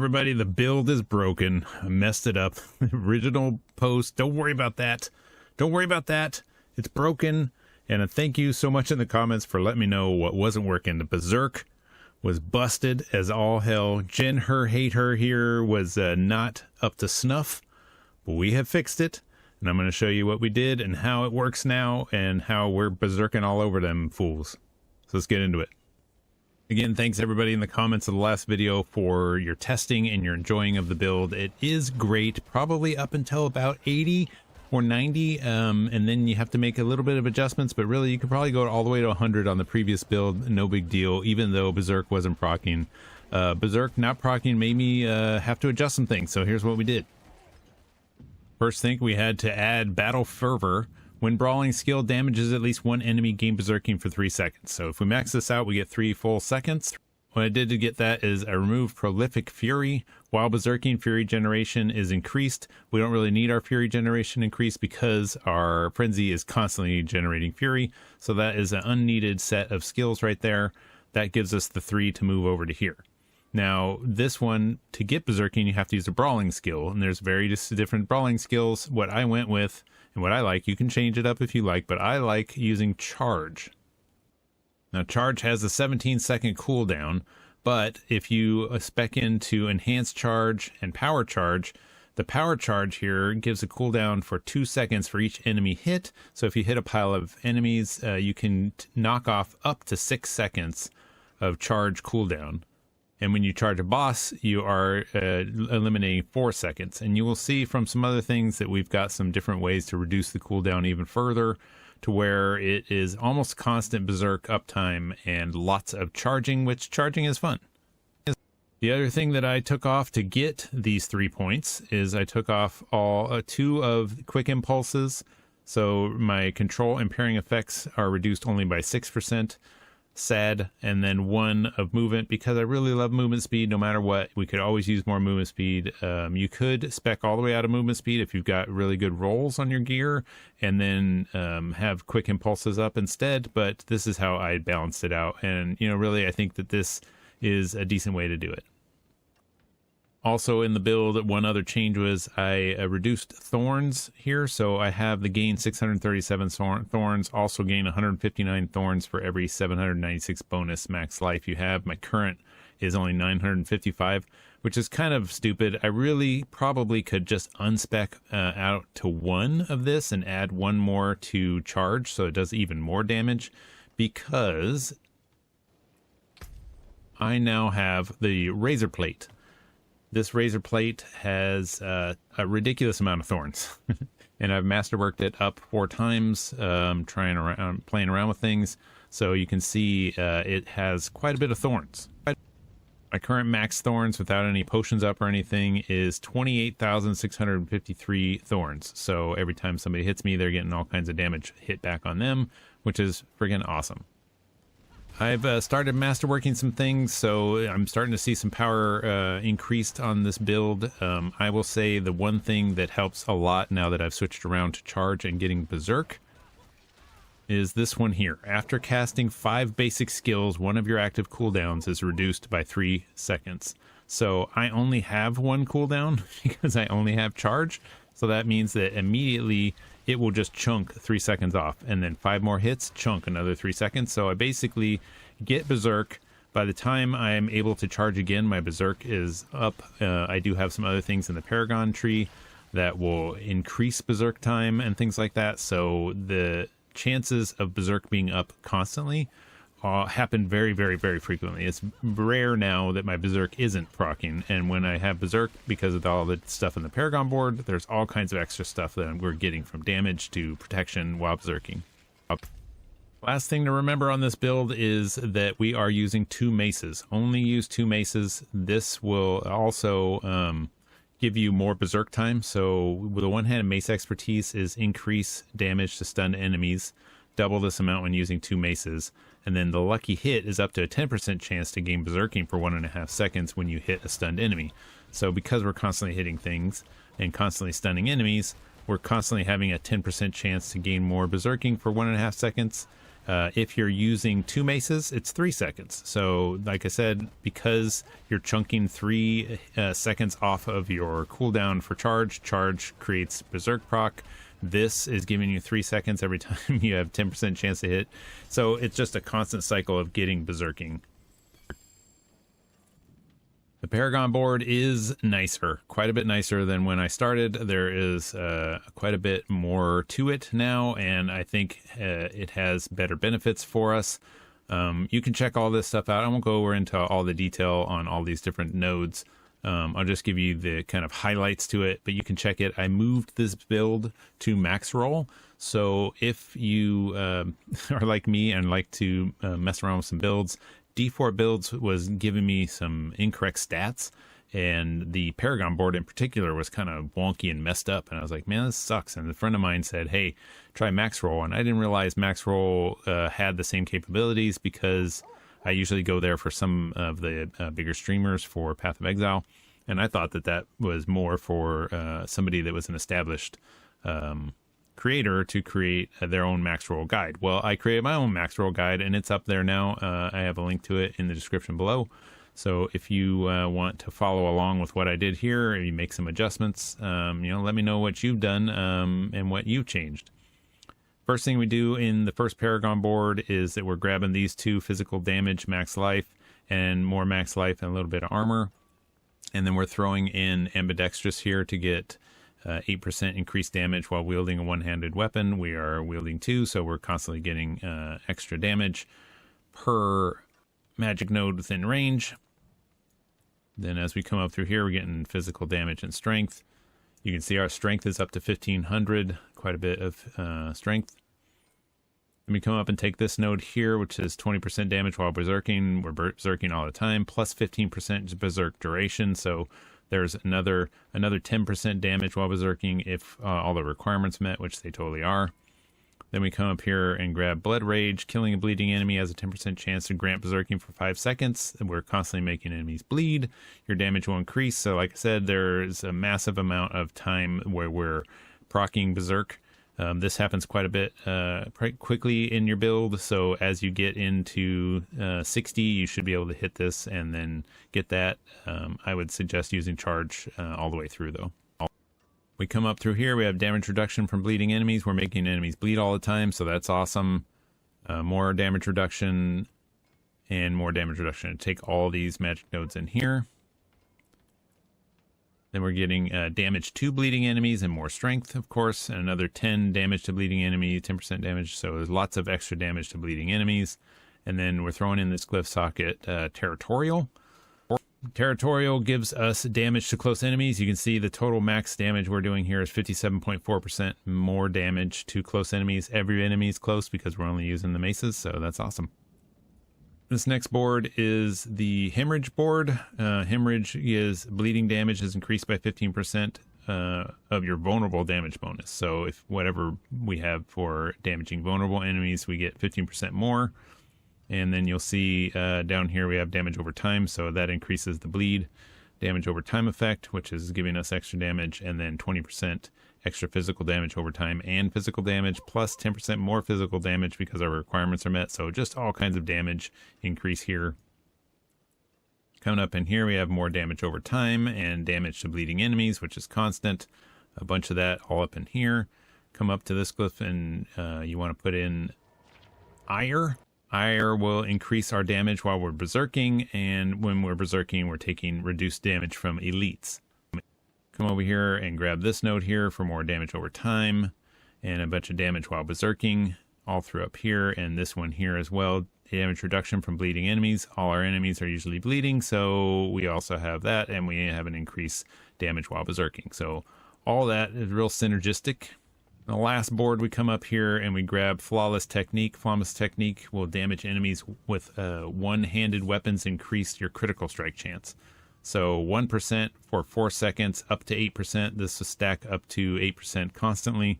everybody, the build is broken. I messed it up. Original post, don't worry about that. Don't worry about that. It's broken. And thank you so much in the comments for letting me know what wasn't working. The berserk was busted as all hell. Jen, her, hate her here was not up to snuff. But we have fixed it. And I'm going to show you what we did and how it works now and how we're berserking all over them fools. So let's get into it. Again, thanks everybody in the comments of the last video for your testing and your enjoying of the build. It is great, probably up until about 80 or 90, and then you have to make a little bit of adjustments, but really you could probably go all the way to 100 on the previous build, no big deal, even though Berserk wasn't proccing. Berserk not proccing made me have to adjust some things, so here's what we did. First thing, we had to add Battle Fervor. When brawling, skill damages at least one enemy, gain berserking for 3 seconds. So if we max this out, we get 3 full seconds. What I did to get that is I removed Prolific Fury. While berserking, Fury generation is increased. We don't really need our Fury generation increased because our Frenzy is constantly generating Fury. So that is an unneeded set of skills right there. That gives us the 3 to move over to here. Now, this one, to get berserking, you have to use a brawling skill. And there's various different brawling skills. What I went with, and what I like, you can change it up if you like, but I like using Charge. Now, Charge has a 17-second cooldown, but if you spec into Enhanced Charge and Power Charge, the Power Charge here gives a cooldown for 2 seconds for each enemy hit. So if you hit a pile of enemies, you can knock off up to 6 seconds of charge cooldown. And when you charge a boss, you are eliminating 4 seconds. And you will see from some other things that we've got some different ways to reduce the cooldown even further to where it is almost constant berserk uptime and lots of charging, which charging is fun. The other thing that I took off to get these 3 points is I took off all 2 of quick impulses. So my control and parrying effects are reduced only by 6%. Sad, and then 1 of movement because I really love movement speed no matter what. We could always use more movement speed. You could spec all the way out of movement speed if you've got really good rolls on your gear and then have quick impulses up instead, but this is how I balanced it out, and you know, really I think that this is a decent way to do it. Also in the build, one other change was I reduced thorns here, so I have the gain 637 thorns, also gain 159 thorns for every 796 bonus max life you have. My current is only 955, which is kind of stupid. I really probably could just unspec out to 1 of this and add 1 more to charge, so it does even more damage, because I now have the Razor Plate. This razor plate has a ridiculous amount of thorns, and I've masterworked it up 4 times, playing around with things. So you can see it has quite a bit of thorns. My current max thorns without any potions up or anything is 28,653 thorns. So every time somebody hits me, they're getting all kinds of damage hit back on them, which is friggin' awesome. I've started masterworking some things, so I'm starting to see some power increased on this build. I will say the one thing that helps a lot now that I've switched around to charge and getting berserk is this one here. After casting 5 basic skills, one of your active cooldowns is reduced by 3 seconds. So I only have 1 cooldown because I only have charge. So that means that immediately it will just chunk 3 seconds off, and then 5 more hits, chunk another 3 seconds. So I basically get berserk. By the time I'm able to charge again, my berserk is up. I do have some other things in the Paragon tree that will increase berserk time and things like that. So the chances of berserk being up constantly happen very, very, very frequently. It's rare now that my berserk isn't proccing, and when I have berserk, because of all the stuff in the Paragon board, there's all kinds of extra stuff that we're getting from damage to protection while berserking. Last thing to remember on this build is that we are using 2 maces. Only use 2 maces. This will also give you more berserk time. So with the one hand, mace expertise is increase damage to stunned enemies, double this amount when using 2 maces. And then the lucky hit is up to a 10% chance to gain berserking for 1.5 seconds when you hit a stunned enemy. So because we're constantly hitting things and constantly stunning enemies, we're constantly having a 10% chance to gain more berserking for 1.5 seconds. If you're using 2 maces, it's 3 seconds. So like I said, because you're chunking 3 seconds off of your cooldown for charge creates berserk proc. This is giving you 3 seconds every time you have 10% chance to hit. So it's just a constant cycle of getting berserking. The Paragon board is nicer, quite a bit nicer than when I started. There is quite a bit more to it now, and I think it has better benefits for us. You can check all this stuff out. I won't go over into all the detail on all these different nodes. I'll just give you the kind of highlights to it, but you can check it. I moved this build to max roll. So if you are like me and like to mess around with some builds, D4 builds was giving me some incorrect stats, and the Paragon board in particular was kind of wonky and messed up, and I was like, man, this sucks. And a friend of mine said, hey, try max roll, and I didn't realize max roll had the same capabilities, because I usually go there for some of the bigger streamers for Path of Exile, and I thought that that was more for somebody that was an established creator to create their own max roll guide. Well, I created my own max roll guide, and it's up there now. I have a link to it in the description below. So if you want to follow along with what I did here, or you make some adjustments, let me know what you've done and what you've changed. First thing we do in the first Paragon board is that we're grabbing these 2 physical damage, max life, and more max life and a little bit of armor. And then we're throwing in ambidextrous here to get 8% increased damage while wielding a one-handed weapon. We are wielding 2, so we're constantly getting extra damage per magic node within range. Then as we come up through here, we're getting physical damage and strength. You can see our strength is up to 1500, quite a bit of strength. Then we come up and take this node here, which is 20% damage while berserking. We're berserking all the time, plus 15% berserk duration, so there's another 10% damage while berserking if all the requirements met, which they totally are. Then we come up here and grab Blood Rage. Killing a bleeding enemy has a 10% chance to grant berserking for 5 seconds. And we're constantly making enemies bleed. Your damage will increase. So like I said, there's a massive amount of time where we're proccing berserk. This happens quite a bit quite quickly in your build, so as you get into 60, you should be able to hit this and then get that. I would suggest using charge all the way through, though. We come up through here, we have damage reduction from bleeding enemies. We're making enemies bleed all the time, so that's awesome. More damage reduction and more damage reduction. Take all these magic nodes in here. Then we're getting damage to bleeding enemies and more strength, of course, and another 10 damage to bleeding enemy, 10% damage. So there's lots of extra damage to bleeding enemies. And then we're throwing in this glyph socket territorial. Territorial gives us damage to close enemies. You can see the total max damage we're doing here is 57.4% more damage to close enemies. Every enemy is close because we're only using the maces, so that's awesome. This next board is the hemorrhage board. Hemorrhage is bleeding damage is increased by 15% of your vulnerable damage bonus. So if whatever we have for damaging vulnerable enemies, we get 15% more. And then you'll see down here we have damage over time, so that increases the bleed damage over time effect, which is giving us extra damage, and then 20% extra physical damage over time and physical damage, plus 10% more physical damage because our requirements are met. So just all kinds of damage increase here. Coming up in here, we have more damage over time and damage to bleeding enemies, which is constant. A bunch of that all up in here. Come up to this glyph and you want to put in ire. Ire will increase our damage while we're berserking, and when we're berserking, we're taking reduced damage from elites. Come over here and grab this node here for more damage over time, and a bunch of damage while berserking, all through up here, and this one here as well. Damage reduction from bleeding enemies. All our enemies are usually bleeding, so we also have that, and we have an increased damage while berserking. So all that is real synergistic. The last board, we come up here and we grab Flawless Technique. Flawless Technique will damage enemies with one-handed weapons, increase your critical strike chance. So 1% for 4 seconds, up to 8%. This will stack up to 8% constantly.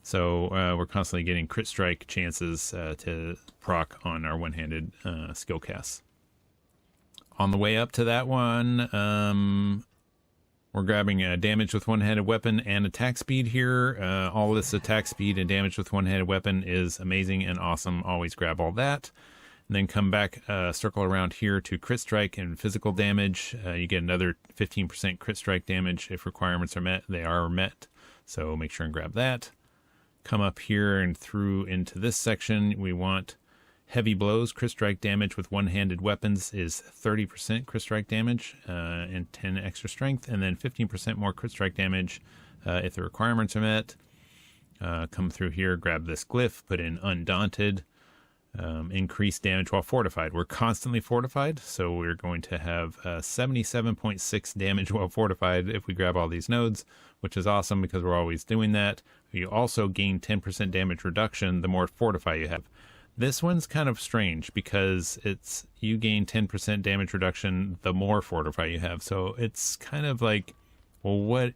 So we're constantly getting crit strike chances to proc on our one-handed skill casts. On the way up to that one, We're grabbing damage with one-handed weapon and attack speed here. All this attack speed and damage with one-handed weapon is amazing and awesome. Always grab all that. And then come back, circle around here to crit strike and physical damage. You get another 15% crit strike damage if requirements are met. They are met, so make sure and grab that. Come up here and through into this section. We want heavy blows. Crit strike damage with one-handed weapons is 30% crit strike damage and 10 extra strength, and then 15% more crit strike damage if the requirements are met. Come through here, grab this glyph, put in Undaunted. Increased damage while fortified. We're constantly fortified, so we're going to have 77.6 damage while fortified if we grab all these nodes, which is awesome because we're always doing that. You also gain 10% damage reduction the more fortify you have. This one's kind of strange because it's you gain 10% damage reduction the more fortify you have. So it's kind of like, well,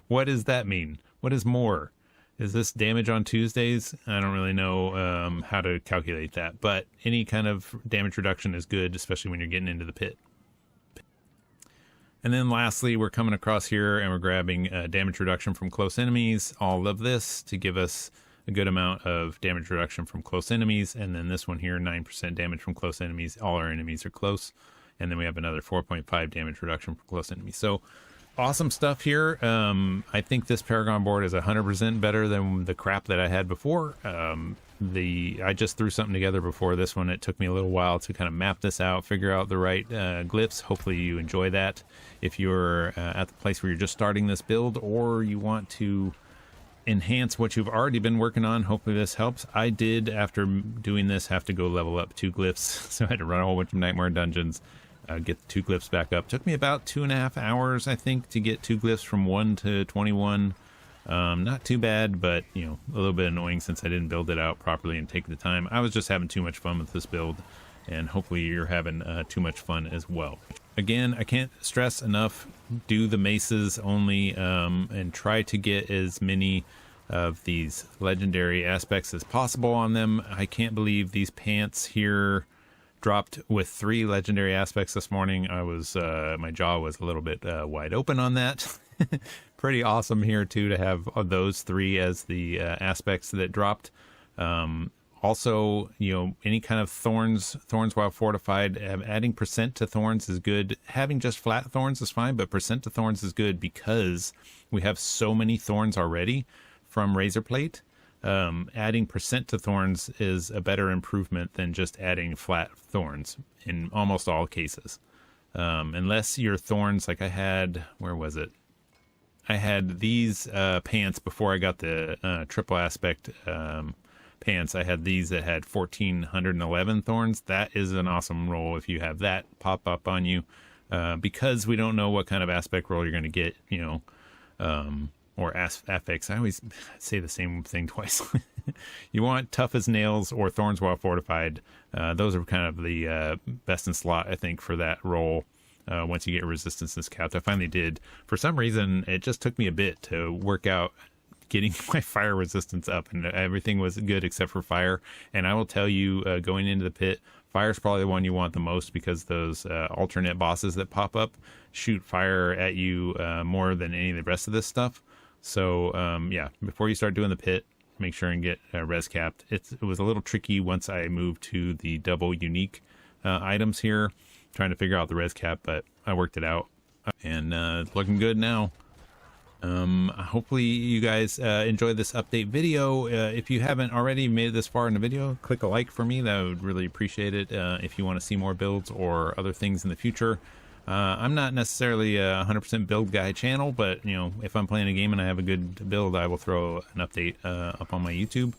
what does that mean? What is more? Is this damage on Tuesdays? I don't really know how to calculate that, but any kind of damage reduction is good, especially when you're getting into the pit. And then lastly, we're coming across here and we're grabbing damage reduction from close enemies. All of this to give us a good amount of damage reduction from close enemies. And then this one here, 9% damage from close enemies. All our enemies are close. And then we have another 4.5 damage reduction from close enemies. So awesome stuff here. I think this Paragon board is 100% better than the crap that I had before. I just threw something together before this one. It took me a little while to kind of map this out, figure out the right glyphs. Hopefully you enjoy that. If you're at the place where you're just starting this build, or you want to enhance what you've already been working on, hopefully this helps. I did, after doing this, have to go level up 2 glyphs, so I had to run a whole bunch of Nightmare dungeons, get the 2 glyphs back up. Took me about 2.5 hours, I think, to get 2 glyphs from 1 to 21. Not too bad, but a little bit annoying since I didn't build it out properly and take the time. I was just having too much fun with this build, and hopefully you're having too much fun as well. Again, I can't stress enough, do the maces only, and try to get as many of these legendary aspects as possible on them. I can't believe these pants here dropped with 3 legendary aspects this morning. I was my jaw was a little bit wide open on that. Pretty awesome here too to have those 3 as the aspects that dropped. Also, any kind of thorns while fortified, adding percent to thorns is good. Having just flat thorns is fine, but percent to thorns is good because we have so many thorns already from Razorplate. Adding percent to thorns is a better improvement than just adding flat thorns in almost all cases. Unless your thorns, like I had, where was it? I had these pants before I got the triple aspect pants. I had these that had 1411 thorns. That is an awesome roll if you have that pop up on you, because we don't know what kind of aspect roll you're going to get, or affix. I always say the same thing twice. You want tough as nails or thorns while fortified. Those are kind of the best in slot, I think, for that roll. Once you get resistances capped, I finally did. For some reason, it just took me a bit to work out getting my fire resistance up, and everything was good except for fire. And I will tell you, going into the pit, fire is probably the one you want the most, because those alternate bosses that pop up shoot fire at you more than any of the rest of this stuff. So yeah, before you start doing the pit, make sure and get res capped. It was a little tricky once I moved to the double unique items here, trying to figure out the res cap, but I worked it out, and it's looking good now. Hopefully you guys enjoyed this update video. If you haven't already made it this far in the video, click a like for me. That would really appreciate it. If you want to see more builds or other things in the future. I'm not necessarily a 100% build guy channel, but if I'm playing a game and I have a good build, I will throw an update up on my YouTube.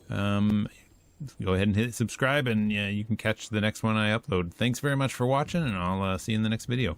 Go ahead and hit subscribe, and you can catch the next one I upload. Thanks very much for watching, and I'll see you in the next video.